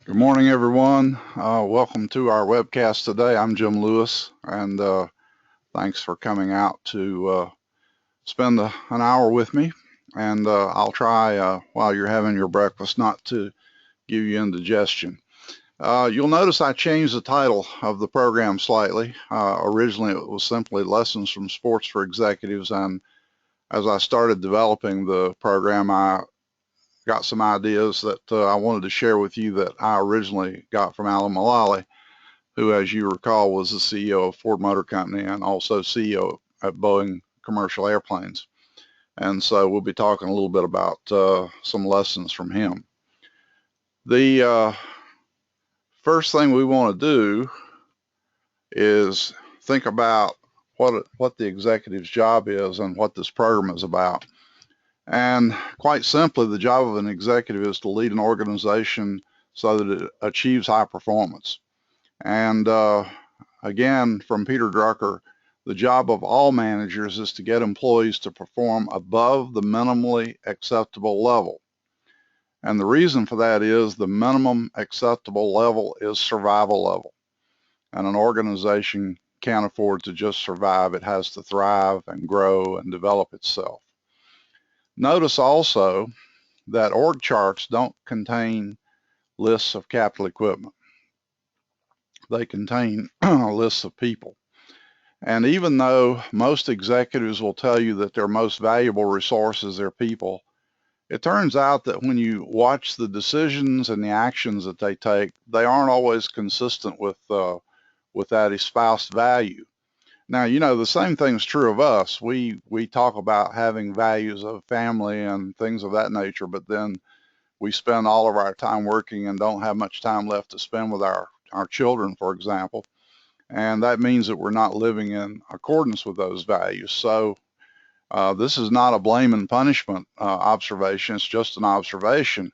Good morning, everyone. Welcome to our webcast today. I'm Jim Lewis, and thanks for coming out to spend an hour with me. And I'll try while you're having your breakfast not to give you indigestion. You'll notice I changed the title of the program slightly. Originally, it was simply Lessons from Sports for Executives, and as I started developing the program, I got some ideas that I wanted to share with you that I originally got from Alan Mulally, who, as you recall, was the CEO of Ford Motor Company and also CEO at Boeing Commercial Airplanes. And so we'll be talking a little bit about some lessons from him. The first thing we want to do is think about what the executive's job is and what this program is about. And quite simply, the job of an executive is to lead an organization so that it achieves high performance. And again, from Peter Drucker, the job of all managers is to get employees to perform above the minimally acceptable level. And the reason for that is the minimum acceptable level is survival level. And an organization can't afford to just survive. It has to thrive and grow and develop itself. Notice also that org charts don't contain lists of capital equipment. They contain lists of people. And even though most executives will tell you that their most valuable resource is their people, it turns out that when you watch the decisions and the actions that they take, they aren't always consistent with that espoused value. Now, the same thing's true of us. We talk about having values of family and things of that nature, but then we spend all of our time working and don't have much time left to spend with our children, for example. And that means that we're not living in accordance with those values. So this is not a blame and punishment observation. It's just an observation.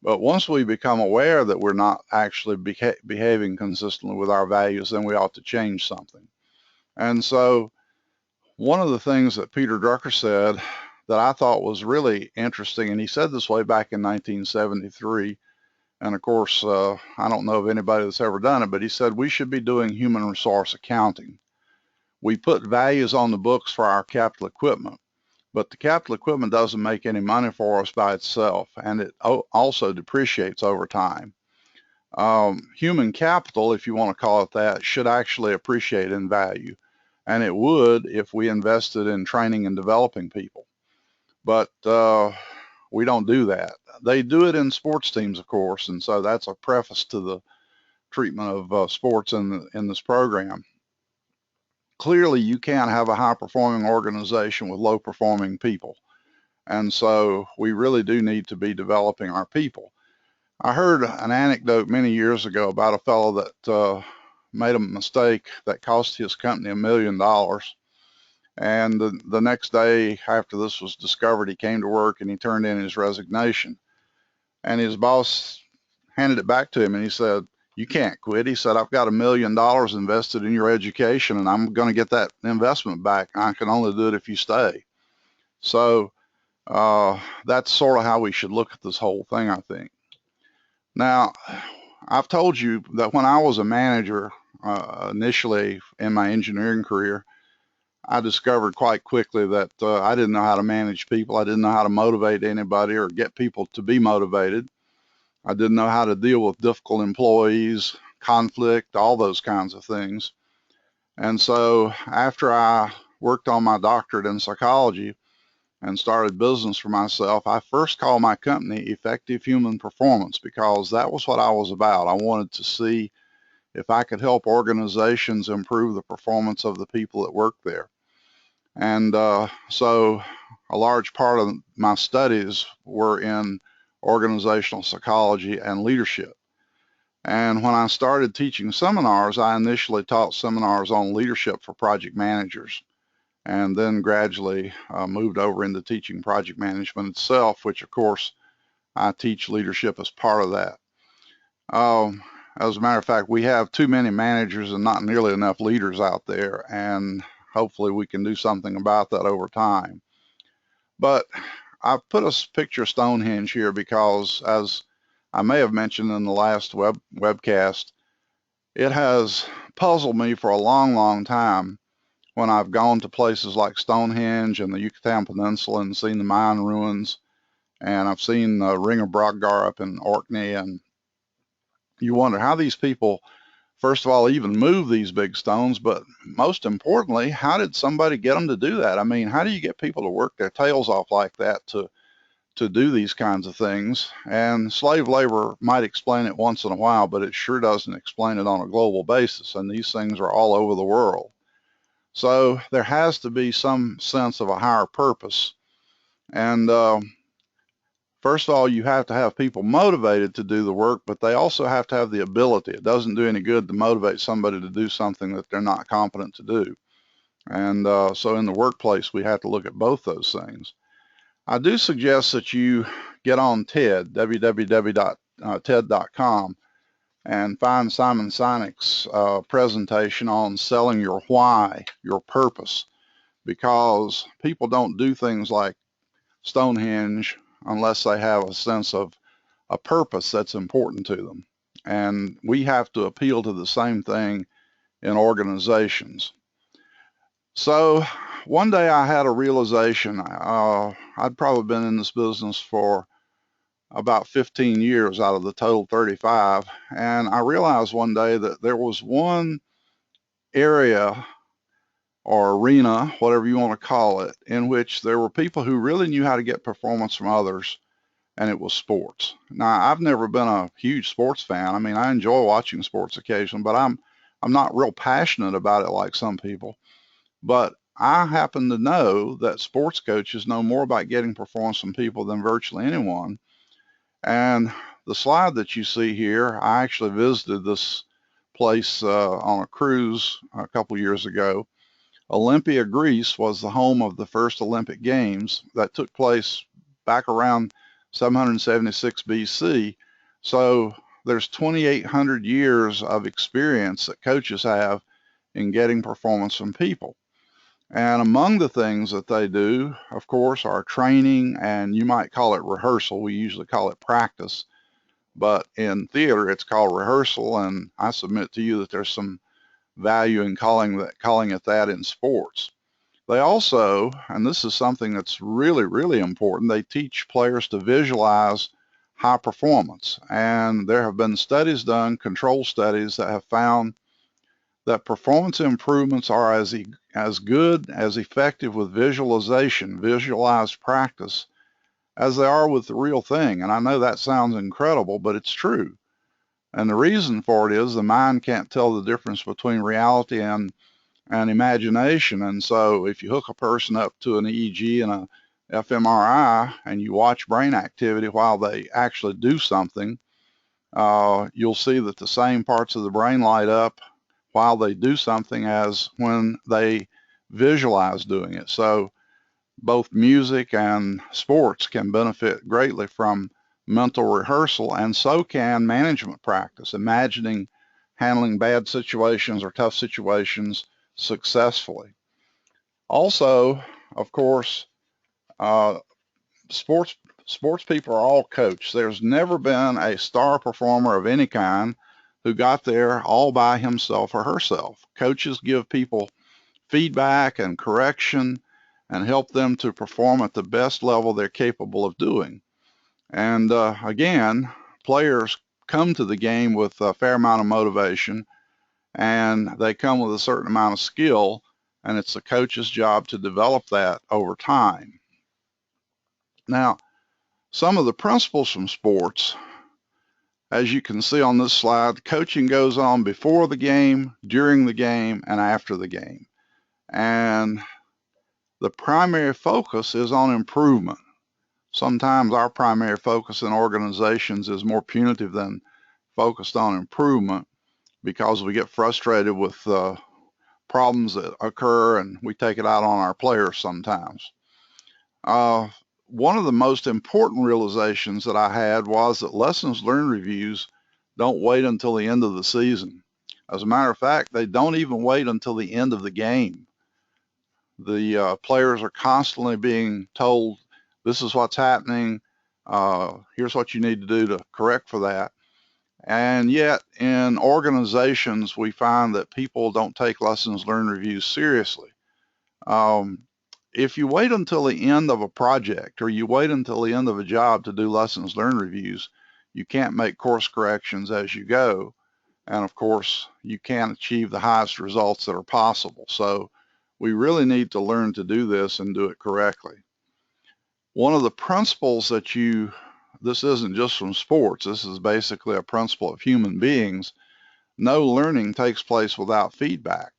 But once we become aware that we're not actually behaving consistently with our values, then we ought to change something. And so one of the things that Peter Drucker said that I thought was really interesting, and he said this way back in 1973, and of course, I don't know of anybody that's ever done it, but he said we should be doing human resource accounting. We put values on the books for our capital equipment, but the capital equipment doesn't make any money for us by itself, and it also depreciates over time. Human capital, if you want to call it that, should actually appreciate in value, and it would if we invested in training and developing people. But we don't do that. They do it in sports teams, of course, and so that's a preface to the treatment of sports in this program. Clearly, you can't have a high-performing organization with low-performing people, and so we really do need to be developing our people. I heard an anecdote many years ago about a fellow that made a mistake that cost his company $1 million. And the next day after this was discovered, he came to work and he turned in his resignation. And his boss handed it back to him and he said, "You can't quit." He said, "I've got $1 million invested in your education and I'm going to get that investment back. I can only do it if you stay." So that's sort of how we should look at this whole thing, I think. Now, I've told you that when I was a manager initially in my engineering career, I discovered quite quickly that I didn't know how to manage people. I didn't know how to motivate anybody or get people to be motivated. I didn't know how to deal with difficult employees, conflict, all those kinds of things. And so after I worked on my doctorate in psychology and started business for myself, I first called my company Effective Human Performance because that was what I was about. I wanted to see if I could help organizations improve the performance of the people that work there. And so a large part of my studies were in organizational psychology and leadership. And when I started teaching seminars, I initially taught seminars on leadership for project managers, and then gradually moved over into teaching project management itself, which of course I teach leadership as part of that. As a matter of fact, we have too many managers and not nearly enough leaders out there, and hopefully we can do something about that over time. But I've put a picture of Stonehenge here because as I may have mentioned in the last webcast, it has puzzled me for a long, long time when I've gone to places like Stonehenge and the Yucatan Peninsula and seen the Mayan ruins, and I've seen the Ring of Brodgar up in Orkney, and you wonder how these people, first of all, even move these big stones, but most importantly, how did somebody get them to do that? I mean, how do you get people to work their tails off like that to do these kinds of things? And slave labor might explain it once in a while, but it sure doesn't explain it on a global basis, and these things are all over the world. So there has to be some sense of a higher purpose. And first of all, you have to have people motivated to do the work, but they also have to have the ability. It doesn't do any good to motivate somebody to do something that they're not competent to do. And so in the workplace, we have to look at both those things. I do suggest that you get on TED, www.ted.com, and find Simon Sinek's presentation on selling your why, your purpose, because people don't do things like Stonehenge unless they have a sense of a purpose that's important to them. And we have to appeal to the same thing in organizations. So one day I had a realization. I'd probably been in this business for about 15 years out of the total 35. And I realized one day that there was one area or arena, whatever you want to call it, in which there were people who really knew how to get performance from others, and it was sports. Now, I've never been a huge sports fan. I mean, I enjoy watching sports occasionally, but I'm not real passionate about it like some people. But I happen to know that sports coaches know more about getting performance from people than virtually anyone. And the slide that you see here, I actually visited this place on a cruise a couple years ago. Olympia, Greece was the home of the first Olympic Games that took place back around 776 BC. So there's 2,800 years of experience that coaches have in getting performance from people. And among the things that they do, of course, are training, and you might call it rehearsal. We usually call it practice, but in theater, it's called rehearsal. And I submit to you that there's some value in calling it that in sports. They also, and this is something that's really, really important, they teach players to visualize high performance. And there have been studies done, control studies, that have found that performance improvements are as good, as effective with visualization, visualized practice, as they are with the real thing. And I know that sounds incredible, but it's true. And the reason for it is the mind can't tell the difference between reality and imagination. And so if you hook a person up to an EEG and a fMRI and you watch brain activity while they actually do something, you'll see that the same parts of the brain light up while they do something as when they visualize doing it. So both music and sports can benefit greatly from mental rehearsal, and so can management practice, imagining handling bad situations or tough situations successfully. Also, of course, uh, sports people are all coached. There's never been a star performer of any kind who got there all by himself or herself. Coaches give people feedback and correction and help them to perform at the best level they're capable of doing. And again, players come to the game with a fair amount of motivation, and they come with a certain amount of skill, and it's the coach's job to develop that over time. Now, some of the principles from sports, as you can see on this slide, coaching goes on before the game, during the game, and after the game. And the primary focus is on improvement. Sometimes our primary focus in organizations is more punitive than focused on improvement, because we get frustrated with problems that occur and we take it out on our players sometimes. One of the most important realizations that I had was that lessons learned reviews don't wait until the end of the season. As a matter of fact, they don't even wait until the end of the game. The players are constantly being told, this is what's happening, Here's what you need to do to correct for that. And yet in organizations, we find that people don't take lessons learned reviews seriously. Um, if you wait until the end of a project or you wait until the end of a job to do lessons learned reviews, you can't make course corrections as you go. And of course, you can't achieve the highest results that are possible. So we really need to learn to do this and do it correctly. One of the principles that this isn't just from sports, this is basically a principle of human beings. No learning takes place without feedback.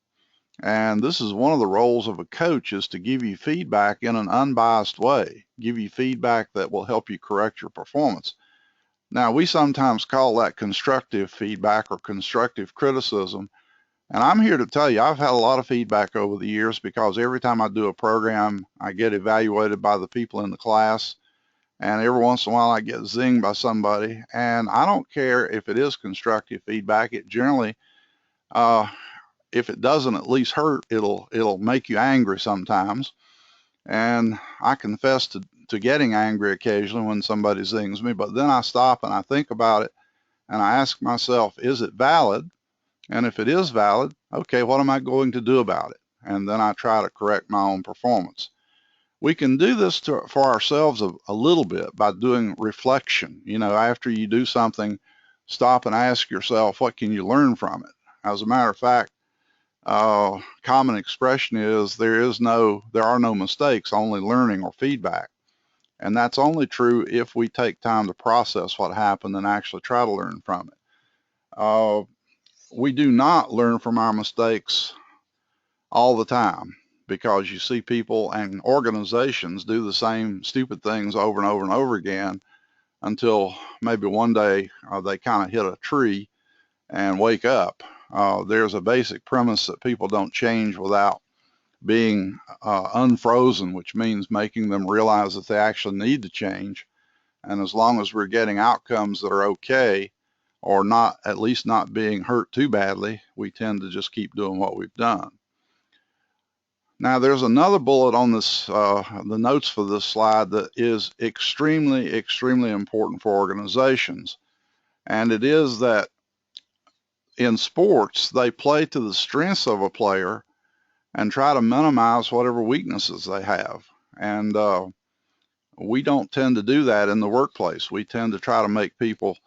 And this is one of the roles of a coach, is to give you feedback in an unbiased way, give you feedback that will help you correct your performance. Now, we sometimes call that constructive feedback or constructive criticism. And I'm here to tell you, I've had a lot of feedback over the years, because every time I do a program, I get evaluated by the people in the class. And every once in a while I get zinged by somebody. And I don't care if it is constructive feedback. It generally, if it doesn't at least hurt, it'll make you angry sometimes. And I confess to getting angry occasionally when somebody zings me, but then I stop and I think about it and I ask myself, is it valid? And if it is valid, okay, what am I going to do about it? And then I try to correct my own performance. We can do this for ourselves a little bit by doing reflection. After you do something, stop and ask yourself, what can you learn from it? As a matter of fact, common expression is there are no mistakes, only learning or feedback. And that's only true if we take time to process what happened and actually try to learn from it. We do not learn from our mistakes all the time, because you see people and organizations do the same stupid things over and over and over again until maybe one day they kind of hit a tree and wake up. There's a basic premise that people don't change without being unfrozen, which means making them realize that they actually need to change. And as long as we're getting outcomes that are okay, or not, at least not being hurt too badly, we tend to just keep doing what we've done. Now, there's another bullet on this, the notes for this slide, that is extremely, extremely important for organizations. And it is that in sports, they play to the strengths of a player and try to minimize whatever weaknesses they have. And we don't tend to do that in the workplace. We tend to try to make people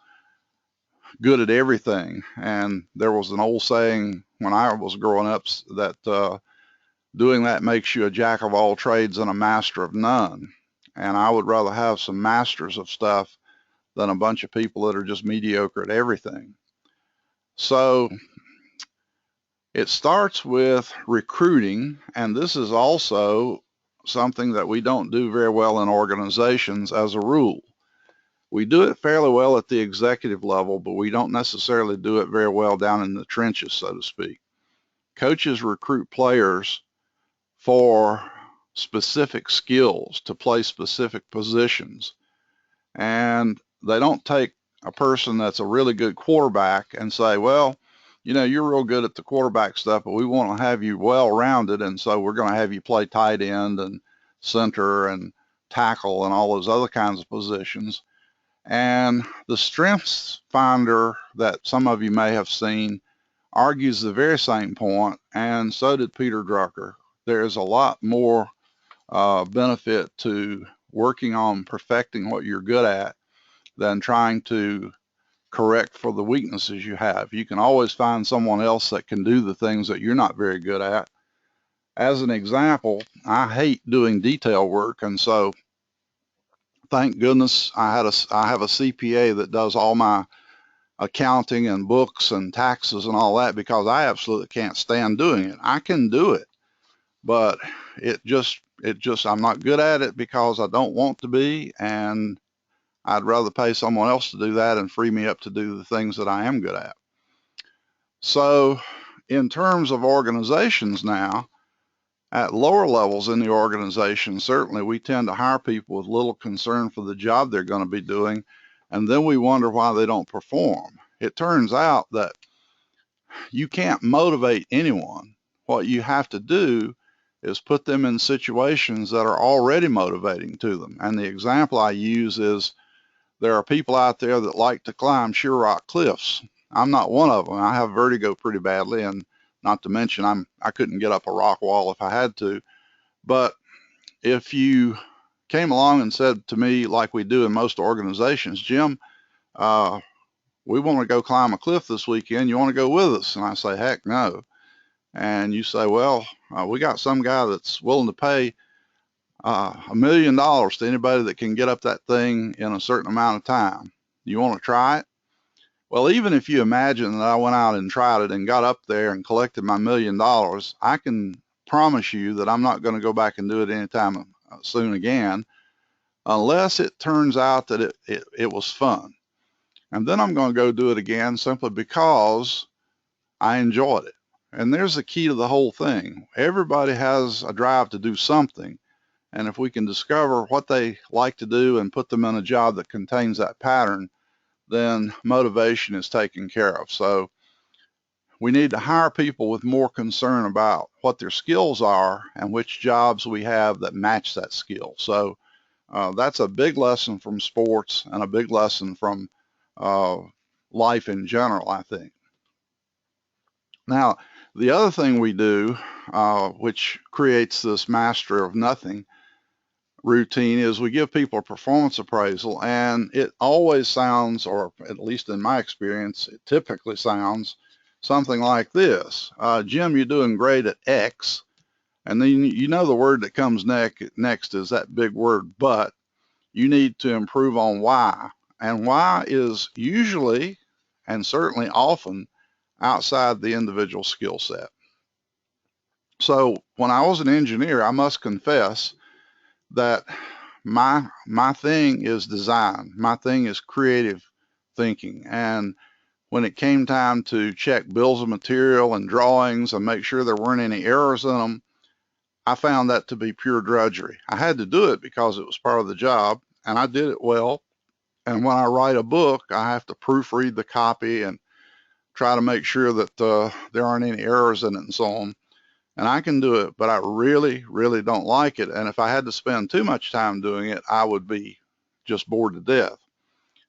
good at everything. And there was an old saying when I was growing up that doing that makes you a jack of all trades and a master of none. And I would rather have some masters of stuff than a bunch of people that are just mediocre at everything. So it starts with recruiting, and this is also something that we don't do very well in organizations as a rule. We do it fairly well at the executive level, but we don't necessarily do it very well down in the trenches, so to speak. Coaches recruit players for specific skills to play specific positions. And they don't take a person that's a really good quarterback and say, well, you're real good at the quarterback stuff, but we want to have you well-rounded, and so we're going to have you play tight end and center and tackle and all those other kinds of positions. And the strengths finder that some of you may have seen argues the very same point, and so did Peter Drucker. There is a lot more benefit to working on perfecting what you're good at than trying to correct for the weaknesses you have. You can always find someone else that can do the things that you're not very good at. As an example, I hate doing detail work, and so thank goodness I have a CPA that does all my accounting and books and taxes and all that, because I absolutely can't stand doing it. I can do it, but I'm not good at it because I don't want to be, and I'd rather pay someone else to do that and free me up to do the things that I am good at. So in terms of organizations now, at lower levels in the organization, certainly we tend to hire people with little concern for the job they're going to be doing, and then we wonder why they don't perform. It turns out that you can't motivate anyone. What you have to do is put them in situations that are already motivating to them. And the example I use is There are people out there that like to climb sheer rock cliffs. I'm not one of them. I have vertigo pretty badly, and not to mention I couldn't get up a rock wall if I had to. But if you came along and said to me, like we do in most organizations, Jim, uh, we want to go climb a cliff this weekend. You want to go with us? And I say, heck no. And you say, well, we got some guy that's willing to pay $1 million to anybody that can get up that thing in a certain amount of time. You want to try it? Well, even if you imagine that I went out and tried it and got up there and collected my $1 million, I can promise you that I'm not going to go back and do it anytime soon again, unless it turns out that it was fun. And then I'm going to go do it again simply because I enjoyed it. And there's the key to the whole thing. Everybody has a drive to do something. And if we can discover what they like to do and put them in a job that contains that pattern, then motivation is taken care of. So we need to hire people with more concern about what their skills are and which jobs we have that match that skill. So that's a big lesson from sports and a big lesson from uh, life in general, I think. Now, the other thing we do, which creates this master of nothing routine, is we give people a performance appraisal, and it always sounds, or at least in my experience, it typically sounds something like this. Jim, you're doing great at X, and then you know the word that comes next is that big word, but you need to improve on Y. And Y is usually, and certainly often, outside the individual skill set. So when I was an engineer, I must confess that my thing is design. My thing is creative thinking. And when it came time to check bills of material and drawings and make sure there weren't any errors in them, I found that to be pure drudgery. I had to do it because it was part of the job, and I did it well. And when I write a book, I have to proofread the copy and try to make sure that there aren't any errors in it and so on. And I can do it, but I really, really don't like it. And if I had to spend too much time doing it, I would be just bored to death.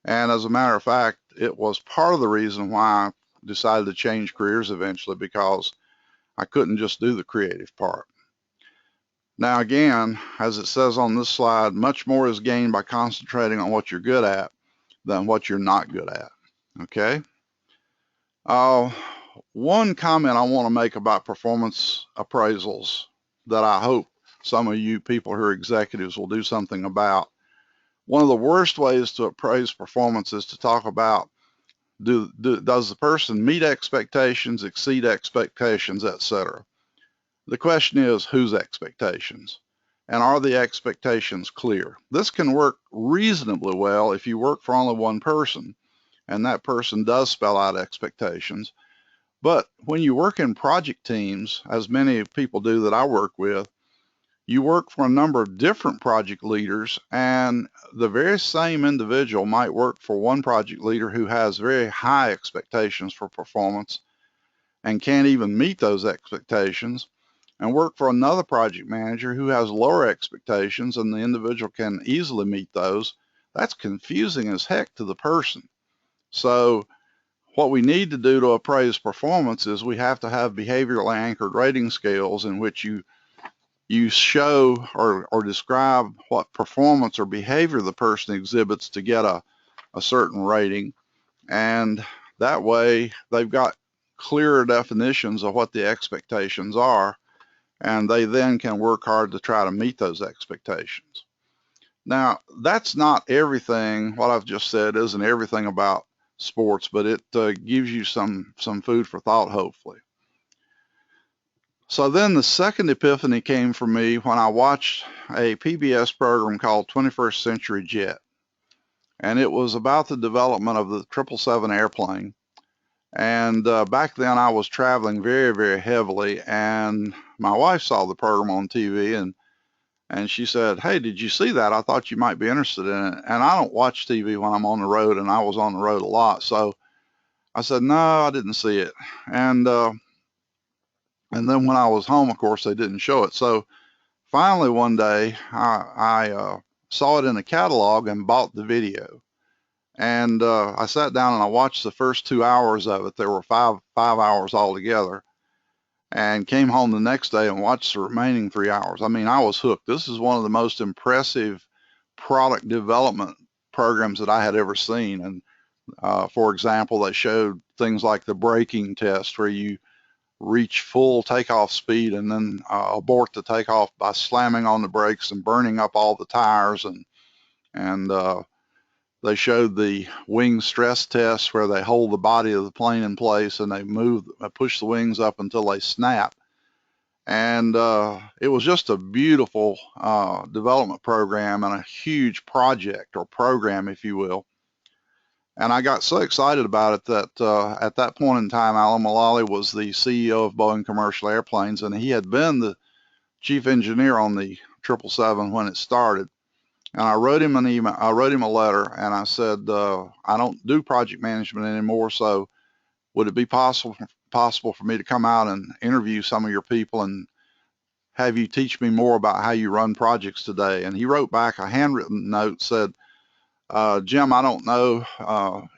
And as a matter of fact, it was part of the reason why I decided to change careers eventually, because I couldn't just do the creative part. Now, again, as it says on this slide, much more is gained by concentrating on what you're good at than what you're not good at. Okay? Uh, One comment I want to make about performance appraisals that I hope some of you people who are executives will do something about. One of the worst ways to appraise performance is to talk about does the person meet expectations, exceed expectations, etc. The question is, whose expectations? And are the expectations clear? This can work reasonably well if you work for only one person and that person does spell out expectations. But when you work in project teams, as many people do that I work with, you work for a number of different project leaders, and the very same individual might work for one project leader who has very high expectations for performance and can't even meet those expectations, and work for another project manager who has lower expectations and the individual can easily meet those. That's confusing as heck to the person. So what we need to do to appraise performance is we have to have behaviorally anchored rating scales in which you show or describe what performance or behavior the person exhibits to get a certain rating. And that way they've got clearer definitions of what the expectations are, and they then can work hard to try to meet those expectations. Now, that's not everything. What I've just said isn't everything about sports, but it gives you some food for thought, hopefully. So then the second epiphany came for me when I watched a PBS program called 21st Century Jet. And it was about the development of the 777 airplane. And back then I was traveling very, very heavily, and my wife saw the program on TV, and she said, "Hey, did you see that? I thought you might be interested in it." And I don't watch TV when I'm on the road, and I was on the road a lot. So I said, "No, I didn't see it." And then when I was home, of course, they didn't show it. So finally one day I saw it in a catalog and bought the video. And I sat down and I watched the first 2 hours of it. There were five hours altogether, and came home the next day and watched the remaining 3 hours. I mean, I was hooked. This is one of the most impressive product development programs that I had ever seen. And for example, they showed things like the braking test, where you reach full takeoff speed and then abort the takeoff by slamming on the brakes and burning up all the tires. And they showed the wing stress test, where they hold the body of the plane in place and they push the wings up until they snap. And it was just a beautiful development program and a huge project or program, if you will. And I got so excited about it that at that point in time, Alan Mulally was the CEO of Boeing Commercial Airplanes, and he had been the chief engineer on the 777 when it started. And I wrote him an email. I wrote him a letter, and I said, I don't do project management anymore, so would it be possible for me to come out and interview some of your people and have you teach me more about how you run projects today? And he wrote back a handwritten note, said, Jim, I don't know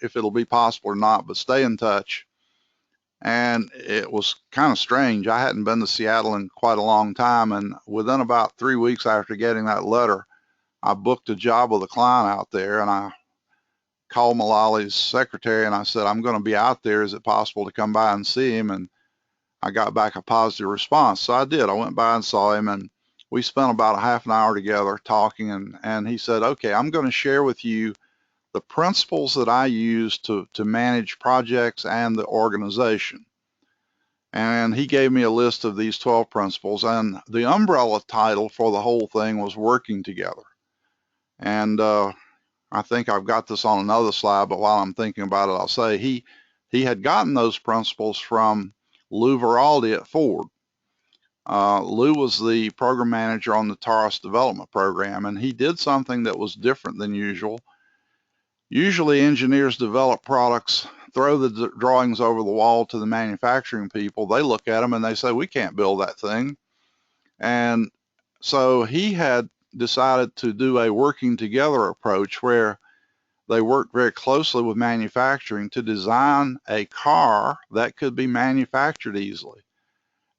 if it'll be possible or not, but stay in touch. And it was kind of strange. I hadn't been to Seattle in quite a long time, and within about 3 weeks after getting that letter, I booked a job with a client out there, and I called Mulally's secretary and I said, I'm going to be out there. Is it possible to come by and see him? And I got back a positive response. So I did. I went by and saw him, and we spent about a half an hour together talking. And he said, okay, I'm going to share with you the principles that I use to manage projects and the organization. And he gave me a list of these 12 principles, and the umbrella title for the whole thing was working together. And I think I've got this on another slide, but while I'm thinking about it, I'll say he had gotten those principles from Lou Veraldi at Ford. Lou was the program manager on the Taurus development program, and he did something that was different than usual. Usually engineers develop products, throw the drawings over the wall to the manufacturing people. They look at them and they say, we can't build that thing. And so he had decided to do a working together approach, where they worked very closely with manufacturing to design a car that could be manufactured easily.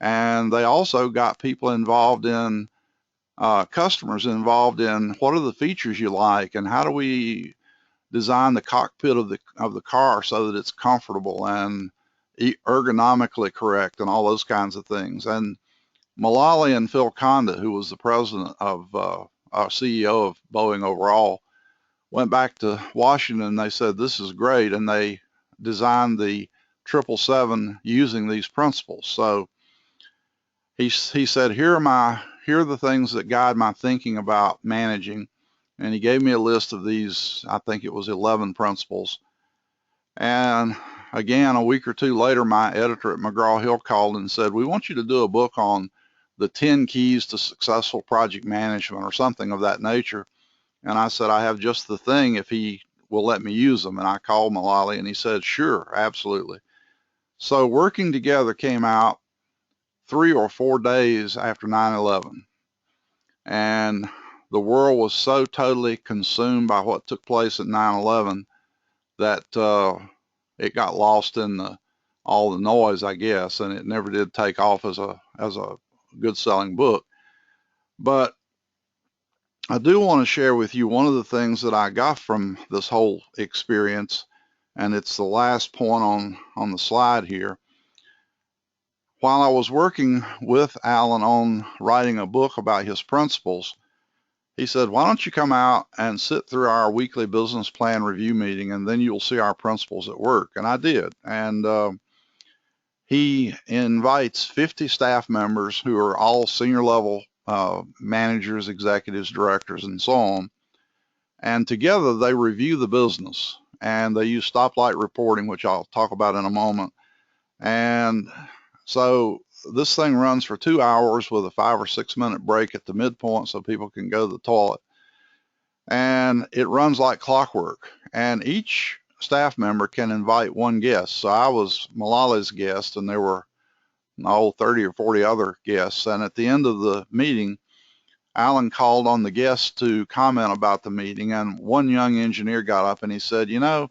And they also got people involved in, customers involved in, what are the features you like, and how do we design the cockpit of the car so that it's comfortable and ergonomically correct and all those kinds of things. And Mulally and Phil Condit, who was the president of CEO of Boeing overall, went back to Washington and they said, this is great. And they designed the 777 using these principles. So he said, here are the things that guide my thinking about managing. And he gave me a list of these, I think it was 11 principles. And again, a week or two later, my editor at McGraw-Hill called and said, we want you to do a book on the 10 keys to successful project management or something of that nature. And I said, I have just the thing if he will let me use them. And I called Mulally and he said, sure, absolutely. So working together came out 3 or 4 days after 9/11. And the world was so totally consumed by what took place at 9/11 that it got lost in all the noise, I guess, and it never did take off as a good selling book. But I do want to share with you one of the things that I got from this whole experience, and it's the last point on the slide here. While I was working with Alan on writing a book about his principles, he said, why don't you come out and sit through our weekly business plan review meeting, and then you'll see our principles at work. And I did. And he invites 50 staff members who are all senior level managers, executives, directors, and so on. And together they review the business, and they use stoplight reporting, which I'll talk about in a moment. And so this thing runs for 2 hours with a 5 or 6 minute break at the midpoint so people can go to the toilet. And it runs like clockwork. And each staff member can invite one guest. So I was Mulally's guest, and there were 30 or 40 other guests. And at the end of the meeting, Alan called on the guests to comment about the meeting, and one young engineer got up and he said, you know,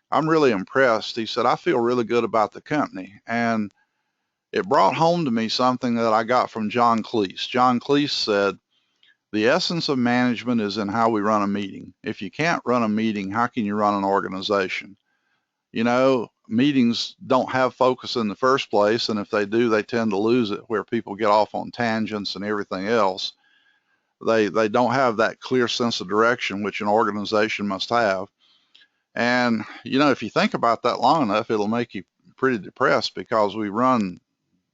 I'm really impressed. He said, I feel really good about the company. And it brought home to me something that I got from John Cleese. John Cleese said, the essence of management is in how we run a meeting. If you can't run a meeting, how can you run an organization? You know, meetings don't have focus in the first place, and if they do, they tend to lose it, where people get off on tangents and everything else. They don't have that clear sense of direction, which an organization must have. And, you know, if you think about that long enough, it'll make you pretty depressed, because we run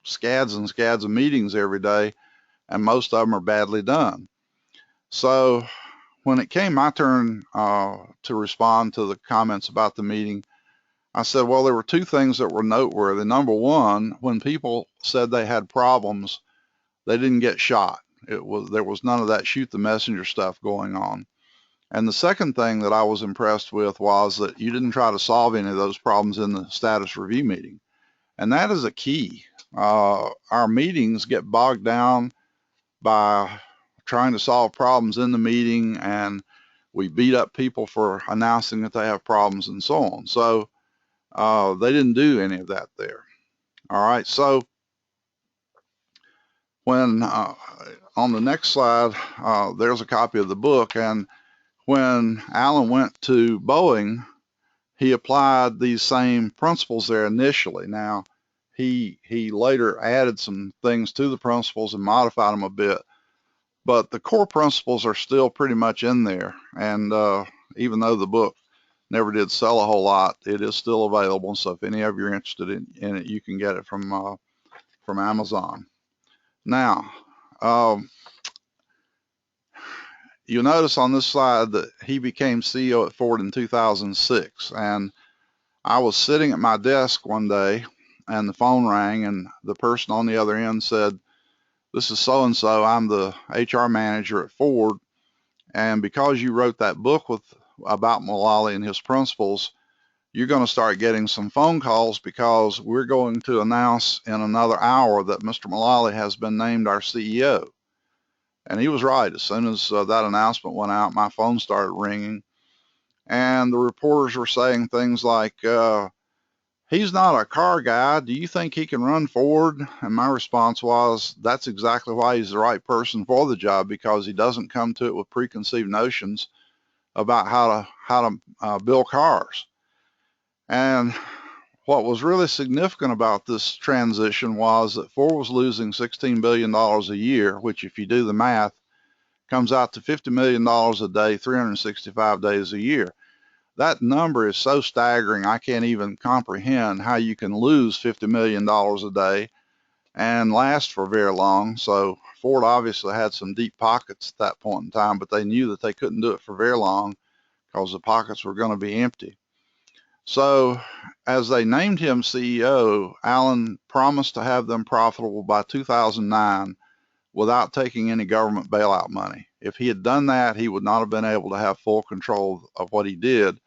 scads and scads of meetings every day, and most of them are badly done. So when it came my turn to respond to the comments about the meeting, I said, well, there were two things that were noteworthy. Number one, when people said they had problems, they didn't get shot. There was none of that shoot the messenger stuff going on. And the second thing that I was impressed with was that you didn't try to solve any of those problems in the status review meeting. And that is a key. Our meetings get bogged down by trying to solve problems in the meeting, and we beat up people for announcing that they have problems and so on. So they didn't do any of that there. All right, so when on the next slide, there's a copy of the book, and when Alan went to Boeing, he applied these same principles there initially. Now, he later added some things to the principles and modified them a bit, but the core principles are still pretty much in there. And even though the book never did sell a whole lot, it is still available. So if any of you are interested in it, you can get it from Amazon. Now, you'll notice on this slide that he became CEO at Ford in 2006. And I was sitting at my desk one day, and the phone rang, and the person on the other end said, this is so-and-so, I'm the HR manager at Ford, and because you wrote that book about Mulally and his principles, you're going to start getting some phone calls, because we're going to announce in another hour that Mr. Mulally has been named our CEO. And he was right. As soon as that announcement went out, my phone started ringing, and the reporters were saying things like, he's not a car guy. Do you think he can run Ford? And my response was, that's exactly why he's the right person for the job, because he doesn't come to it with preconceived notions about how to build cars. And what was really significant about this transition was that Ford was losing $16 billion a year, which, if you do the math, comes out to $50 million a day, 365 days a year. That number is so staggering, I can't even comprehend how you can lose $50 million a day and last for very long. So Ford obviously had some deep pockets at that point in time, but they knew that they couldn't do it for very long, because the pockets were going to be empty. So as they named him CEO, Alan promised to have them profitable by 2009 without taking any government bailout money. If he had done that, he would not have been able to have full control of what he did.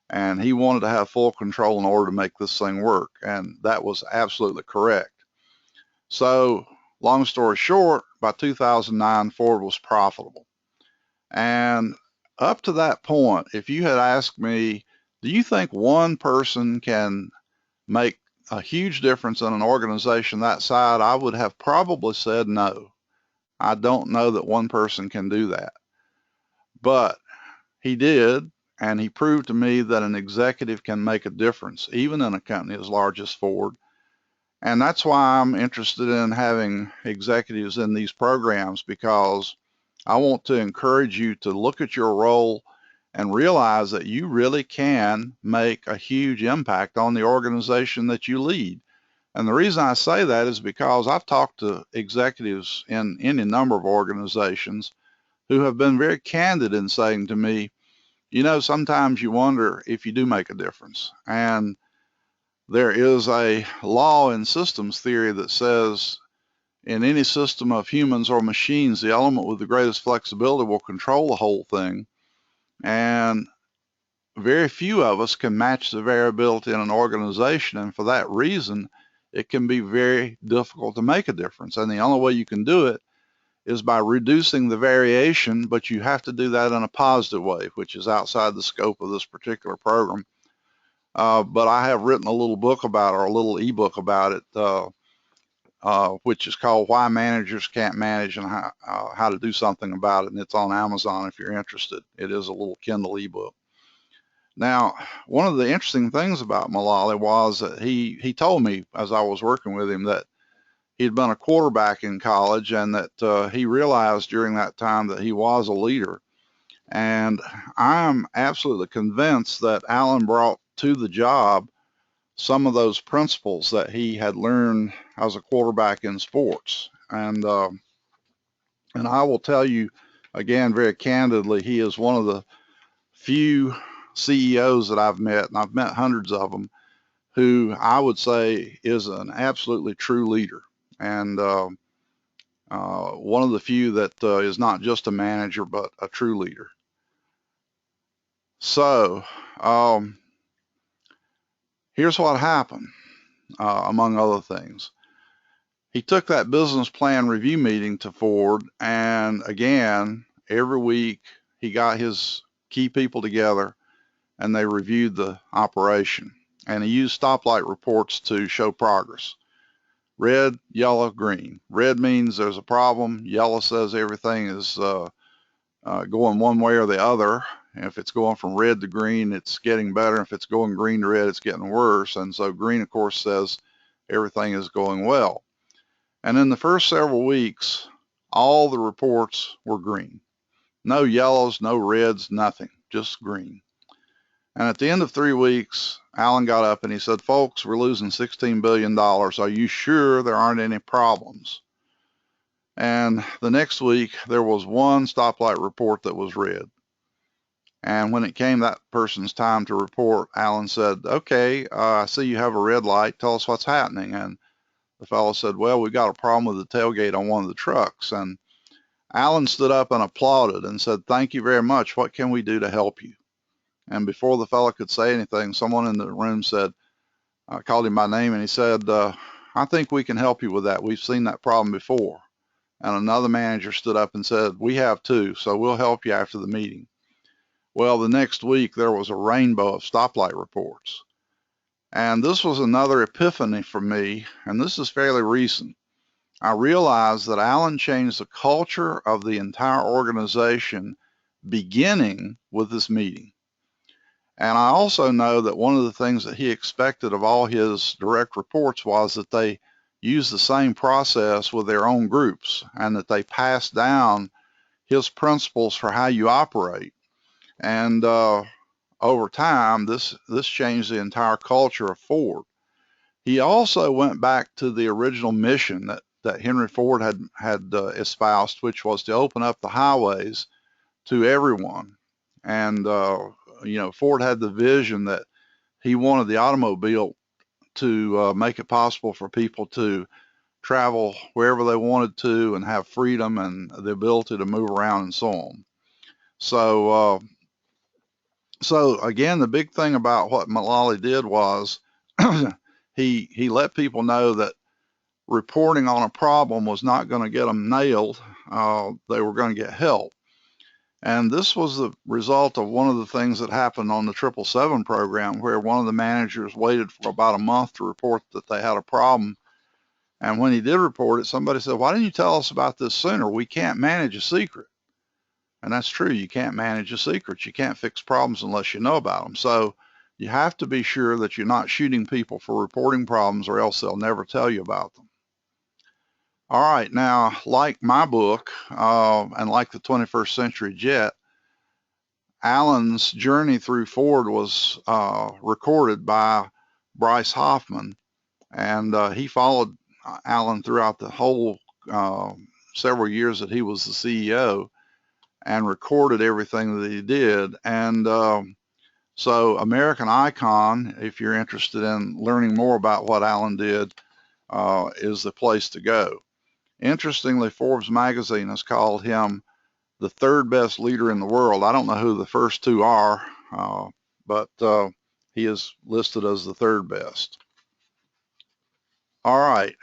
And he wanted to have full control in order to make this thing work. And that was absolutely correct. So long story short, by 2009, Ford was profitable. And up to that point, if you had asked me, do you think one person can make a huge difference in an organization that size, I would have probably said no. I don't know that one person can do that. But he did, and he proved to me that an executive can make a difference, even in a company as large as Ford. And that's why I'm interested in having executives in these programs, because I want to encourage you to look at your role and realize that you really can make a huge impact on the organization that you lead. And the reason I say that is because I've talked to executives in any number of organizations who have been very candid in saying to me, you know, sometimes you wonder if you do make a difference. And there is a law in systems theory that says in any system of humans or machines, the element with the greatest flexibility will control the whole thing. And very few of us can match the variability in an organization. And for that reason, it can be very difficult to make a difference. And the only way you can do it is by reducing the variation, but you have to do that in a positive way, which is outside the scope of this particular program. But I have written a little book about it, or a little ebook about it, which is called Why Managers Can't Manage and how to Do Something About it. And it's on Amazon if you're interested. It is a little Kindle ebook. Now, one of the interesting things about Mulally was that he told me as I was working with him that he'd been a quarterback in college, and that he realized during that time that he was a leader. And I'm absolutely convinced that Alan brought to the job some of those principles that he had learned as a quarterback in sports. And I will tell you again very candidly, he is one of the few CEOs that I've met, and I've met hundreds of them, who I would say is an absolutely true leader. And one of the few that is not just a manager, but a true leader. So here's what happened, among other things. He took that business plan review meeting to Ford, and again, every week he got his key people together and they reviewed the operation. And he used stoplight reports to show progress. Red, yellow, green. Red means there's a problem. Yellow says everything is going one way or the other. And if it's going from red to green, it's getting better. If it's going green to red, it's getting worse. And so green, of course, says everything is going well. And in the first several weeks, all the reports were green. No yellows, no reds, nothing, just green. And at the end of 3 weeks, Alan got up and he said, folks, we're losing $16 billion. Are you sure there aren't any problems? And the next week, there was one stoplight report that was red. And when it came that person's time to report, Alan said, okay, I see you have a red light. Tell us what's happening. And the fellow said, well, we got a problem with the tailgate on one of the trucks. And Alan stood up and applauded and said, thank you very much. What can we do to help you? And before the fellow could say anything, someone in the room said, called him by name, and he said, I think we can help you with that. We've seen that problem before. And another manager stood up and said, we have too, so we'll help you after the meeting. Well, the next week, there was a rainbow of stoplight reports. And this was another epiphany for me, and this is fairly recent. I realized that Alan changed the culture of the entire organization beginning with this meeting. And I also know that one of the things that he expected of all his direct reports was that they use the same process with their own groups and that they pass down his principles for how you operate. And over time, this changed the entire culture of Ford. He also went back to the original mission that Henry Ford had espoused, which was to open up the highways to everyone. And Ford had the vision that he wanted the automobile to make it possible for people to travel wherever they wanted to and have freedom and the ability to move around and so on. So again, the big thing about what Mulally did was he let people know that reporting on a problem was not going to get them nailed. They were going to get help. And this was the result of one of the things that happened on the 777 program, where one of the managers waited for about a month to report that they had a problem. And when he did report it, somebody said, why didn't you tell us about this sooner? We can't manage a secret. And that's true. You can't manage a secret. You can't fix problems unless you know about them. So you have to be sure that you're not shooting people for reporting problems, or else they'll never tell you about them. All right. Now, like my book and like the 21st Century Jet, Alan's journey through Ford was recorded by Bryce Hoffman, and he followed Alan throughout the whole several years that he was the CEO and recorded everything that he did. And so American Icon, if you're interested in learning more about what Alan did, is the place to go. Interestingly, Forbes magazine has called him the third best leader in the world. I don't know who the first two are, but he is listed as the third best. All right.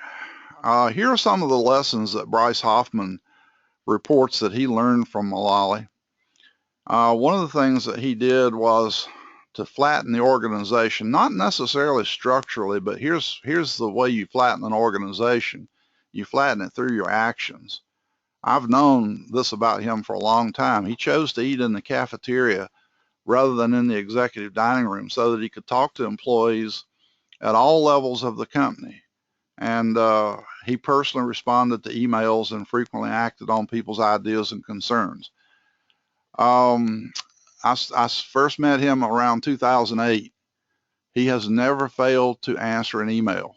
Here are some of the lessons that Bryce Hoffman reports that he learned from Mulally. One of the things that he did was to flatten the organization, not necessarily structurally, but here's the way you flatten an organization. You flatten it through your actions. I've known this about him for a long time. He chose to eat in the cafeteria rather than in the executive dining room so that he could talk to employees at all levels of the company. And he personally responded to emails and frequently acted on people's ideas and concerns. I first met him around 2008. He has never failed to answer an email.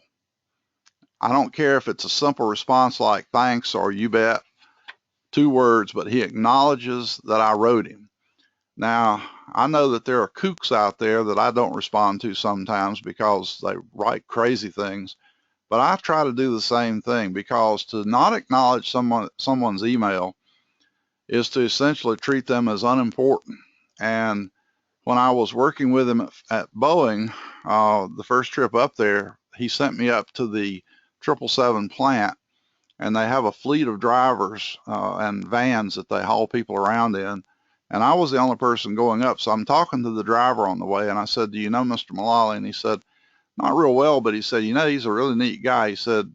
I don't care if it's a simple response like thanks or you bet, 2 words, but he acknowledges that I wrote him. Now, I know that there are kooks out there that I don't respond to sometimes because they write crazy things, but I try to do the same thing, because to not acknowledge someone's email is to essentially treat them as unimportant. And when I was working with him at Boeing, the first trip up there, he sent me up to the 777 plant, and they have a fleet of drivers and vans that they haul people around in. And I was the only person going up. So I'm talking to the driver on the way, and I said, do you know Mr. Mulally? And he said, not real well, but he said, you know, he's a really neat guy. He said,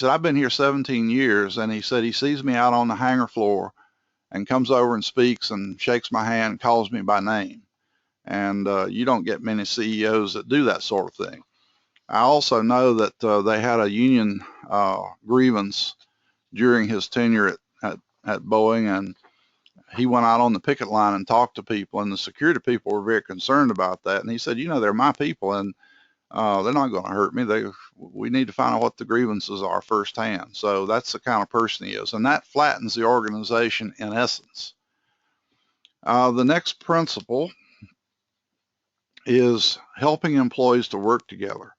I've been here 17 years, and he said he sees me out on the hangar floor and comes over and speaks and shakes my hand and calls me by name. And you don't get many CEOs that do that sort of thing. I also know that they had a union grievance during his tenure at Boeing, and he went out on the picket line and talked to people, and the security people were very concerned about that. And he said, you know, they're my people, and they're not going to hurt me. We need to find out what the grievances are firsthand. So that's the kind of person he is, and that flattens the organization in essence. The next principle is helping employees to work together.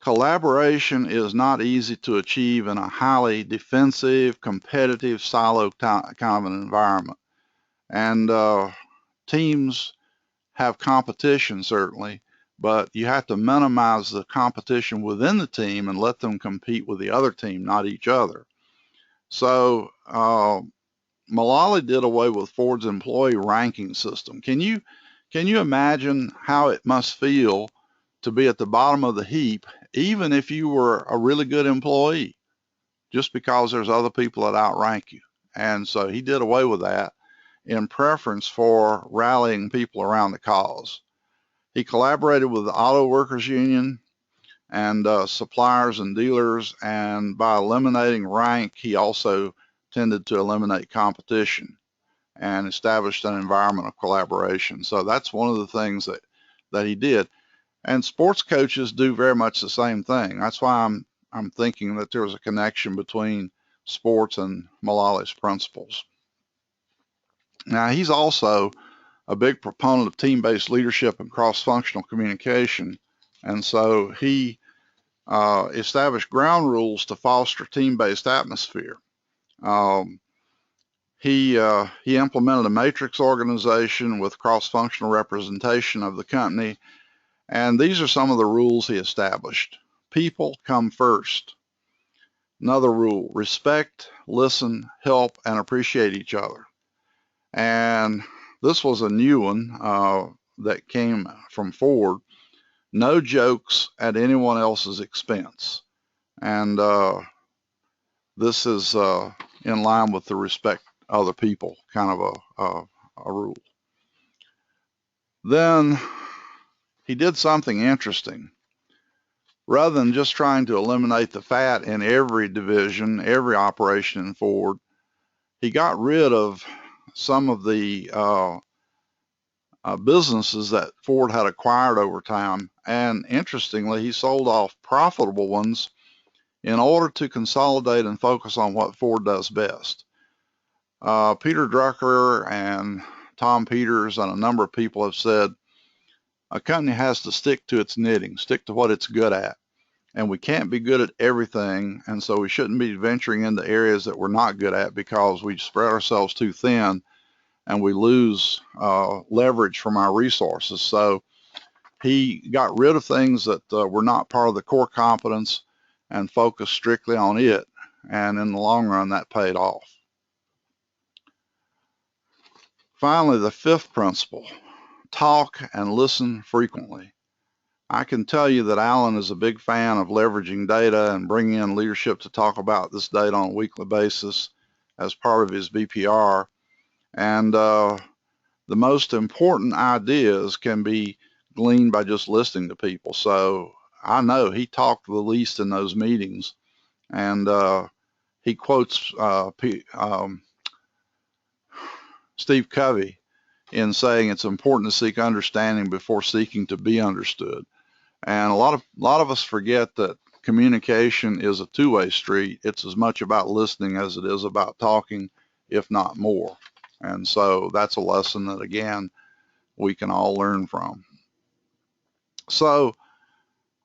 Collaboration is not easy to achieve in a highly defensive, competitive, silo kind of an environment. And teams have competition, certainly, but you have to minimize the competition within the team and let them compete with the other team, not each other. So Mulally did away with Ford's employee ranking system. Can you imagine how it must feel to be at the bottom of the heap, even if you were a really good employee, just because there's other people that outrank you? And so he did away with that in preference for rallying people around the cause. He collaborated with the Auto Workers Union and suppliers and dealers, and by eliminating rank, he also tended to eliminate competition and established an environment of collaboration. So that's one of the things that he did. And sports coaches do very much the same thing. That's why I'm thinking that there was a connection between sports and Mullally's principles. Now, he's also a big proponent of team-based leadership and cross-functional communication. And so he established ground rules to foster team-based atmosphere. He implemented a matrix organization with cross-functional representation of the company. And these are some of the rules he established. People come first. Another rule: respect, listen, help, and appreciate each other. And this was a new one that came from Ford. No jokes at anyone else's expense. And this is in line with the respect other people kind of a rule. Then he did something interesting. Rather than just trying to eliminate the fat in every division, every operation in Ford, he got rid of some of the businesses that Ford had acquired over time. And interestingly, he sold off profitable ones in order to consolidate and focus on what Ford does best. Peter Drucker and Tom Peters and a number of people have said a company has to stick to its knitting, stick to what it's good at. And we can't be good at everything, and so we shouldn't be venturing into areas that we're not good at, because we spread ourselves too thin and we lose leverage from our resources. So he got rid of things that were not part of the core competence and focused strictly on it, and in the long run that paid off. Finally, the fifth principle, talk and listen frequently. I can tell you that Alan is a big fan of leveraging data and bringing in leadership to talk about this data on a weekly basis as part of his BPR. And the most important ideas can be gleaned by just listening to people. So I know he talked the least in those meetings, and he quotes Steve Covey in saying it's important to seek understanding before seeking to be understood. And a lot of us forget that communication is a two-way street. It's as much about listening as it is about talking, if not more. And so that's a lesson that, again, we can all learn from. So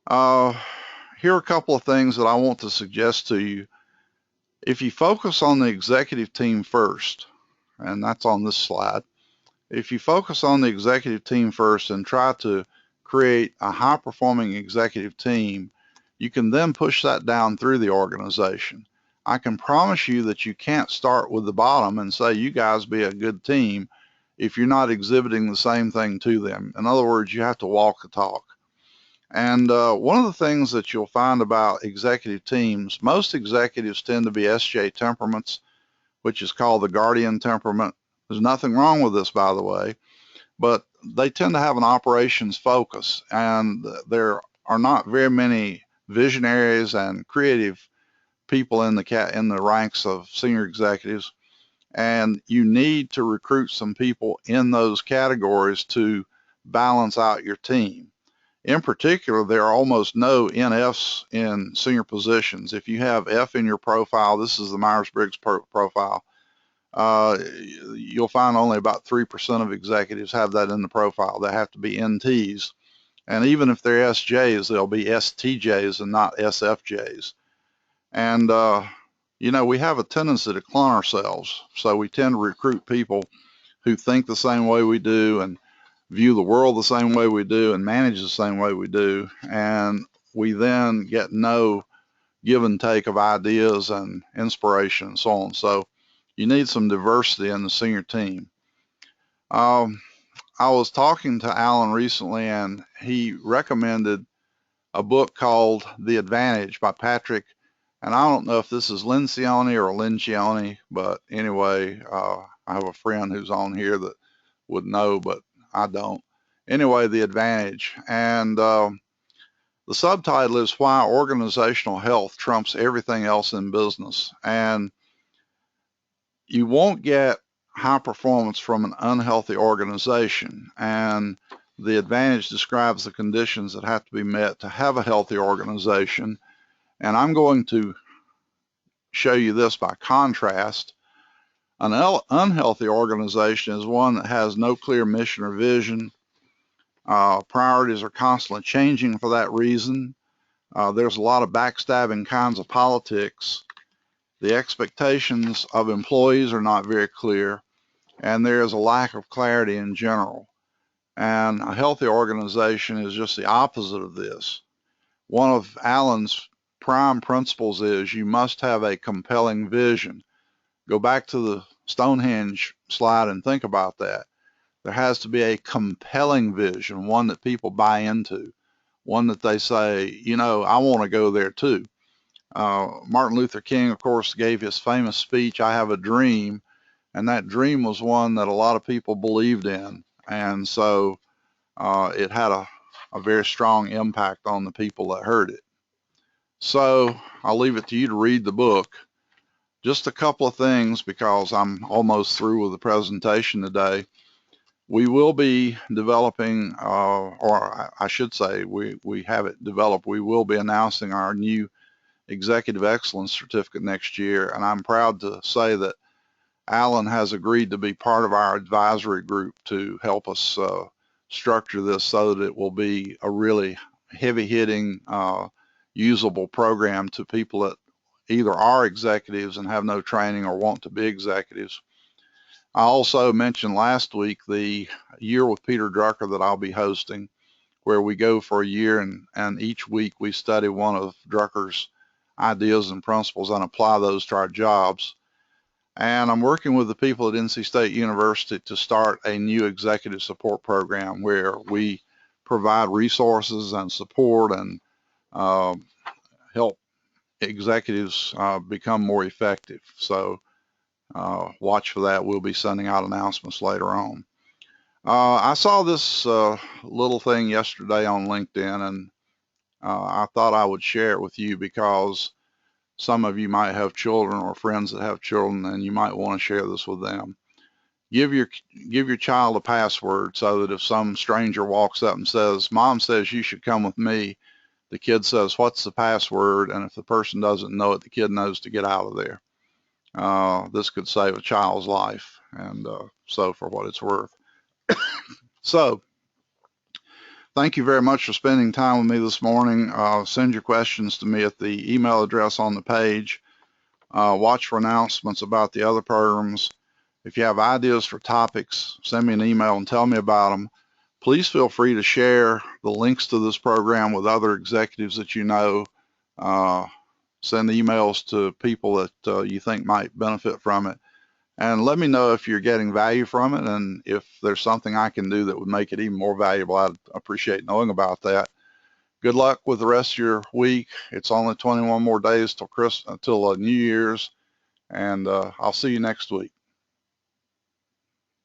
here are a couple of things that I want to suggest to you. If you focus on the executive team first, and that's on this slide, if you focus on the executive team first and try to create a high-performing executive team, you can then push that down through the organization. I can promise you that you can't start with the bottom and say, you guys be a good team, if you're not exhibiting the same thing to them. In other words, you have to walk the talk. And one of the things that you'll find about executive teams, most executives tend to be SJ temperaments, which is called the guardian temperament. There's nothing wrong with this, by the way, but they tend to have an operations focus, and there are not very many visionaries and creative people in the ranks of senior executives, and you need to recruit some people in those categories to balance out your team. In particular, there are almost no NFs in senior positions. If you have F in your profile, this is the Myers-Briggs profile, you'll find only about 3% of executives have that in the profile. They have to be NTs. And even if they're SJs, they'll be STJs and not SFJs. And, we have a tendency to clone ourselves. So we tend to recruit people who think the same way we do and view the world the same way we do and manage the same way we do. And we then get no give and take of ideas and inspiration and so on. So you need some diversity in the senior team. I was talking to Alan recently, and he recommended a book called The Advantage by Patrick. And I don't know if this is Lencioni or Lencioni, but anyway, I have a friend who's on here that would know, but I don't. Anyway, The Advantage. And the subtitle is Why Organizational Health Trumps Everything Else in Business. And you won't get high performance from an unhealthy organization. And The Advantage describes the conditions that have to be met to have a healthy organization. And I'm going to show you this by contrast. An unhealthy organization is one that has no clear mission or vision. Priorities are constantly changing for that reason. There's a lot of backstabbing kinds of politics. The expectations of employees are not very clear, and there is a lack of clarity in general. And a healthy organization is just the opposite of this. One of Alan's prime principles is you must have a compelling vision. Go back to the Stonehenge slide and think about that. There has to be a compelling vision, one that people buy into, one that they say, I want to go there too. Martin Luther King, of course, gave his famous speech, I Have a Dream, and that dream was one that a lot of people believed in. And so it had a very strong impact on the people that heard it. So I'll leave it to you to read the book. Just a couple of things because I'm almost through with the presentation today. We will be developing, or I should say we have it developed. We will be announcing our new Executive Excellence Certificate next year, and I'm proud to say that Alan has agreed to be part of our advisory group to help us structure this so that it will be a really heavy-hitting, usable program to people that either are executives and have no training or want to be executives. I also mentioned last week the Year with Peter Drucker that I'll be hosting, where we go for a year and each week we study one of Drucker's ideas and principles and apply those to our jobs. And I'm working with the people at NC State University to start a new executive support program where we provide resources and support and uh, help executives become more effective. So watch for that. We'll be sending out announcements later on. I saw this little thing yesterday on LinkedIn, and I thought I would share it with you because some of you might have children or friends that have children, and you might want to share this with them. Give your give your child a password so that if some stranger walks up and says, "Mom says you should come with me," the kid says, "What's the password?" And if the person doesn't know it, the kid knows to get out of there. This could save a child's life, and so for what it's worth. So thank you very much for spending time with me this morning. Send your questions to me at the email address on the page. Watch for announcements about the other programs. If you have ideas for topics, send me an email and tell me about them. Please feel free to share the links to this program with other executives that you know. Send emails to people that you think might benefit from it. And let me know if you're getting value from it, and if there's something I can do that would make it even more valuable. I'd appreciate knowing about that. Good luck with the rest of your week. It's only 21 more days till New Year's, and I'll see you next week.